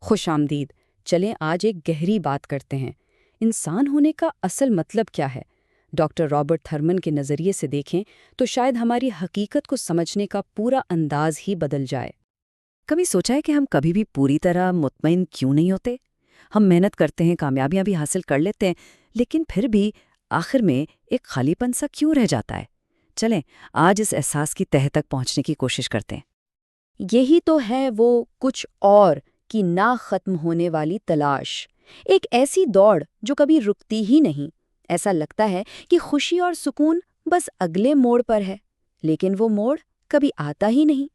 خوش آمدید۔ چلیں آج ایک گہری بات کرتے ہیں، انسان ہونے کا اصل مطلب کیا ہے؟ ڈاکٹر رابرٹ تھرمن کے نظریے سے دیکھیں تو شاید ہماری حقیقت کو سمجھنے کا پورا انداز ہی بدل جائے۔ کبھی سوچا ہے کہ ہم کبھی بھی پوری طرح مطمئن کیوں نہیں ہوتے؟ ہم محنت کرتے ہیں، کامیابیاں بھی حاصل کر لیتے ہیں، لیکن پھر بھی آخر میں ایک خالی پن سا کیوں رہ جاتا ہے؟ چلیں آج اس احساس کی تہہ تک پہنچنے کی کوشش کرتے ہیں۔ یہی تو ہے وہ کچھ اور کی نہ ختم ہونے والی تلاش، ایک ایسی دوڑ جو کبھی رکتی ہی نہیں۔ ایسا لگتا ہے کہ خوشی اور سکون بس اگلے موڑ پر ہے، لیکن وہ موڑ کبھی آتا ہی نہیں۔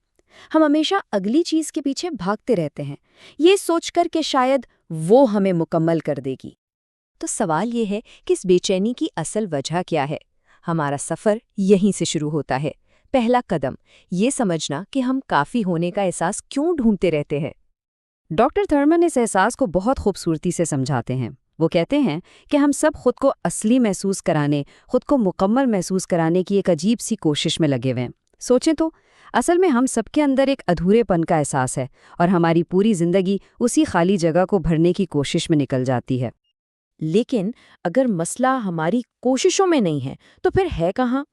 ہم ہمیشہ اگلی چیز کے پیچھے بھاگتے رہتے ہیں، یہ سوچ کر کہ شاید وہ ہمیں مکمل کر دے گی۔ تو سوال یہ ہے کہ اس بے چینی کی اصل وجہ کیا ہے؟ ہمارا سفر یہیں سے شروع ہوتا ہے۔ پہلا قدم یہ سمجھنا کہ ہم کافی ہونے کا احساس کیوں ڈھونڈتے رہتے ہیں۔ ڈاکٹر تھرمن اس احساس کو بہت خوبصورتی سے سمجھاتے ہیں۔ وہ کہتے ہیں کہ ہم سب خود کو اصلی محسوس کرانے، خود کو مکمل محسوس کرانے کی ایک عجیب سی کوشش میں لگے ہوئے ہیں۔ سوچیں تو، اصل میں ہم سب کے اندر ایک ادھورے پن کا احساس ہے، اور ہماری پوری زندگی اسی خالی جگہ کو بھرنے کی کوشش میں نکل جاتی ہے۔ لیکن اگر مسئلہ ہماری کوششوں میں نہیں ہے تو پھر ہے کہاں؟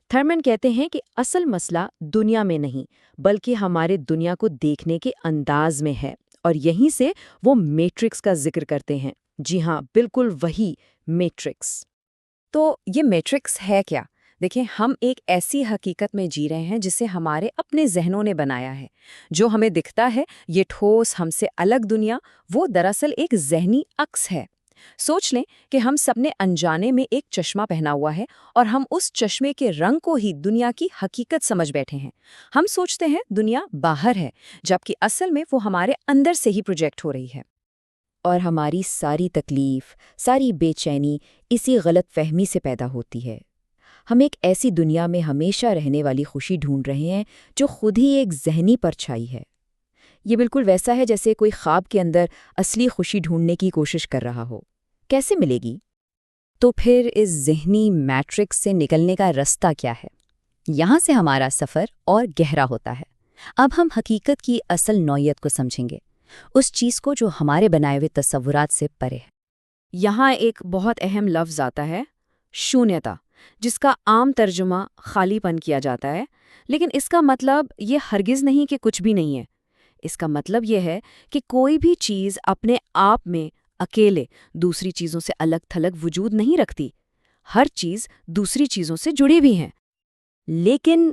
تھرمن کہتے ہیں کہ اصل مسئلہ دنیا میں نہیں بلکہ ہمارے دنیا کو دیکھنے کے انداز میں ہے، اور یہیں سے وہ میٹرکس کا ذکر کرتے ہیں۔ جی ہاں، بالکل وہی میٹرکس۔ تو یہ میٹرکس ہے کیا؟ دیکھیں، ہم ایک ایسی حقیقت میں جی رہے ہیں جسے ہمارے اپنے ذہنوں نے بنایا ہے۔ جو ہمیں دکھتا ہے، یہ ٹھوس ہم سے الگ دنیا، وہ دراصل ایک ذہنی عکس ہے۔ سوچ لیں کہ ہم سب نے انجانے میں ایک چشمہ پہنا ہوا ہے، اور ہم اس چشمے کے رنگ کو ہی دنیا کی حقیقت سمجھ بیٹھے ہیں۔ ہم سوچتے ہیں دنیا باہر ہے، جبکہ اصل میں وہ ہمارے اندر سے ہی پروجیکٹ ہو رہی ہے۔ اور ہماری ساری تکلیف، ساری بے چینی اسی غلط فہمی سے پیدا ہوتی ہے۔ ہم ایک ایسی دنیا میں ہمیشہ رہنے والی خوشی ڈھونڈ رہے ہیں جو خود ہی ایک ذہنی پرچھائی ہے۔ یہ بالکل ویسا ہے جیسے کوئی خواب کے اندر اصلی خوشی ڈھونڈنے کی کوشش کر رہا ہو۔ کیسے ملے گی؟ تو پھر اس ذہنی میٹرکس سے نکلنے کا رستہ کیا ہے؟ یہاں سے ہمارا سفر اور گہرا ہوتا ہے۔ اب ہم حقیقت کی اصل نوعیت کو سمجھیں گے، اس چیز کو جو ہمارے بنائے ہوئے تصورات سے پرے ہے۔ یہاں ایک بہت اہم لفظ آتا ہے، شونیتا، جس کا عام ترجمہ خالی پن کیا جاتا ہے، لیکن اس کا مطلب یہ ہرگز نہیں کہ کچھ بھی نہیں ہے۔ اس کا مطلب یہ ہے کہ کوئی بھی چیز اپنے آپ میں اکیلے دوسری چیزوں سے الگ تھلگ وجود نہیں رکھتی۔ ہر چیز دوسری چیزوں سے جڑی بھی ہیں۔ لیکن،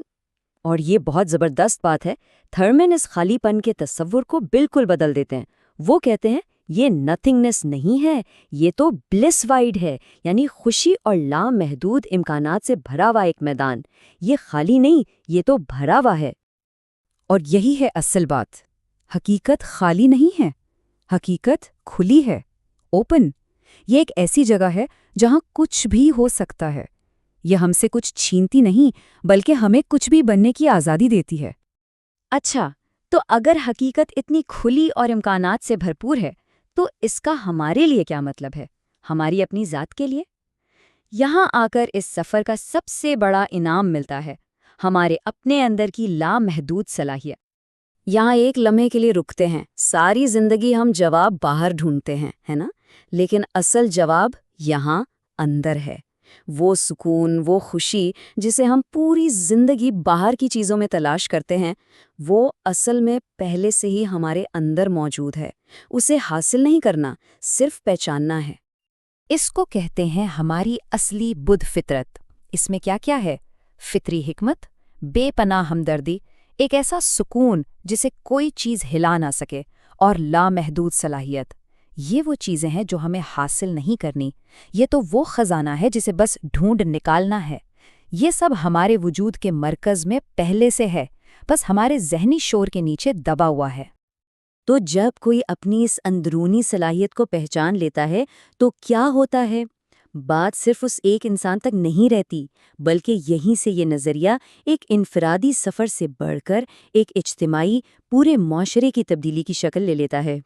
اور یہ بہت زبردست بات ہے، تھرمن اس خالی پن کے تصور کو بالکل بدل دیتے ہیں۔ وہ کہتے ہیں یہ نتھنگنس نہیں ہے، یہ تو بلس وائڈ ہے، یعنی خوشی اور لامحدود امکانات سے بھرا ہوا ایک میدان۔ یہ خالی نہیں، یہ تو بھرا ہوا ہے۔ اور یہی ہے اصل بات، حقیقت خالی نہیں ہے، حقیقت کھلی ہے، اوپن۔ یہ ایک ایسی جگہ ہے جہاں کچھ بھی ہو سکتا ہے۔ یہ ہم سے کچھ چھینتی نہیں، بلکہ ہمیں کچھ بھی بننے کی آزادی دیتی ہے۔ اچھا، تو اگر حقیقت اتنی کھلی اور امکانات سے بھرپور ہے، تو اس کا ہمارے لیے کیا مطلب ہے، ہماری اپنی ذات کے لیے؟ یہاں آ کر اس سفر کا سب سے بڑا انعام ملتا ہے، ہمارے اپنے اندر کی لامحدود صلاحیت۔ یہاں ایک لمحے کے لیے رکتے ہیں۔ ساری زندگی ہم جواب باہر ڈھونڈتے ہیں، ہے نا؟ لیکن اصل جواب یہاں اندر ہے۔ وہ سکون، وہ خوشی جسے ہم پوری زندگی باہر کی چیزوں میں تلاش کرتے ہیں، وہ اصل میں پہلے سے ہی ہمارے اندر موجود ہے۔ اسے حاصل نہیں کرنا، صرف پہچاننا ہے۔ اس کو کہتے ہیں ہماری اصلی بدھ فطرت۔ اس میں کیا کیا ہے؟ فطری حکمت، بے پناہ ہمدردی، ایک ایسا سکون جسے کوئی چیز ہلا نہ سکے، اور لامحدود صلاحیت۔ یہ وہ چیزیں ہیں جو ہمیں حاصل نہیں کرنی، یہ تو وہ خزانہ ہے جسے بس ڈھونڈ نکالنا ہے۔ یہ سب ہمارے وجود کے مرکز میں پہلے سے ہے، بس ہمارے ذہنی شور کے نیچے دبا ہوا ہے۔ تو جب کوئی اپنی اس اندرونی صلاحیت کو پہچان لیتا ہے تو کیا ہوتا ہے؟ بات صرف اس ایک انسان تک نہیں رہتی، بلکہ یہیں سے یہ نظریہ ایک انفرادی سفر سے بڑھ کر ایک اجتماعی، پورے معاشرے کی تبدیلی کی شکل لے لیتا ہے۔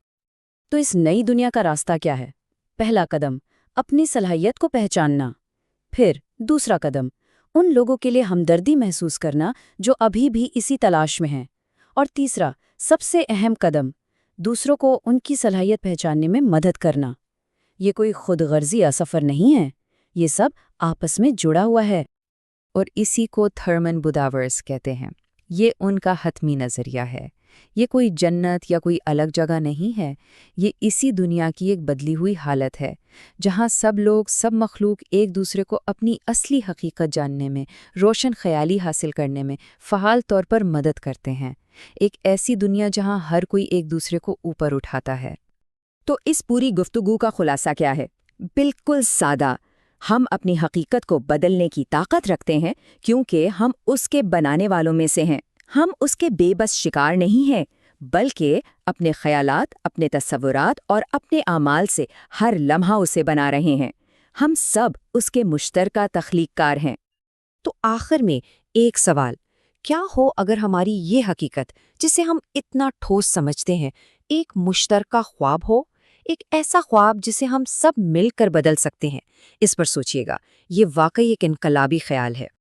تو اس نئی دنیا کا راستہ کیا ہے؟ پہلا قدم، اپنی صلاحیت کو پہچاننا۔ پھر دوسرا قدم، ان لوگوں کے لیے ہمدردی محسوس کرنا جو ابھی بھی اسی تلاش میں ہیں۔ اور تیسرا، سب سے اہم قدم، دوسروں کو ان کی صلاحیت پہچاننے میں مدد کرنا۔ یہ کوئی خود غرضی یا سفر نہیں ہے، یہ سب آپس میں جڑا ہوا ہے۔ اور اسی کو تھرمن بوداورس کہتے ہیں۔ یہ ان کا حتمی نظریہ ہے۔ یہ کوئی جنت یا کوئی الگ جگہ نہیں ہے، یہ اسی دنیا کی ایک بدلی ہوئی حالت ہے، جہاں سب لوگ، سب مخلوق ایک دوسرے کو اپنی اصلی حقیقت جاننے میں، روشن خیالی حاصل کرنے میں فعال طور پر مدد کرتے ہیں۔ ایک ایسی دنیا جہاں ہر کوئی ایک دوسرے کو اوپر اٹھاتا ہے۔ تو اس پوری گفتگو کا خلاصہ کیا ہے؟ بالکل سادہ، ہم اپنی حقیقت کو بدلنے کی طاقت رکھتے ہیں کیونکہ ہم اس کے بنانے والوں میں سے ہیں۔ ہم اس کے بے بس شکار نہیں ہیں، بلکہ اپنے خیالات، اپنے تصورات اور اپنے اعمال سے ہر لمحہ اسے بنا رہے ہیں۔ ہم سب اس کے مشترکہ تخلیق کار ہیں۔ تو آخر میں ایک سوال، کیا ہو اگر ہماری یہ حقیقت جسے ہم اتنا ٹھوس سمجھتے ہیں ایک مشترکہ خواب ہو، ایک ایسا خواب جسے ہم سب مل کر بدل سکتے ہیں؟ اس پر سوچئے گا، یہ واقعی ایک انقلابی خیال ہے۔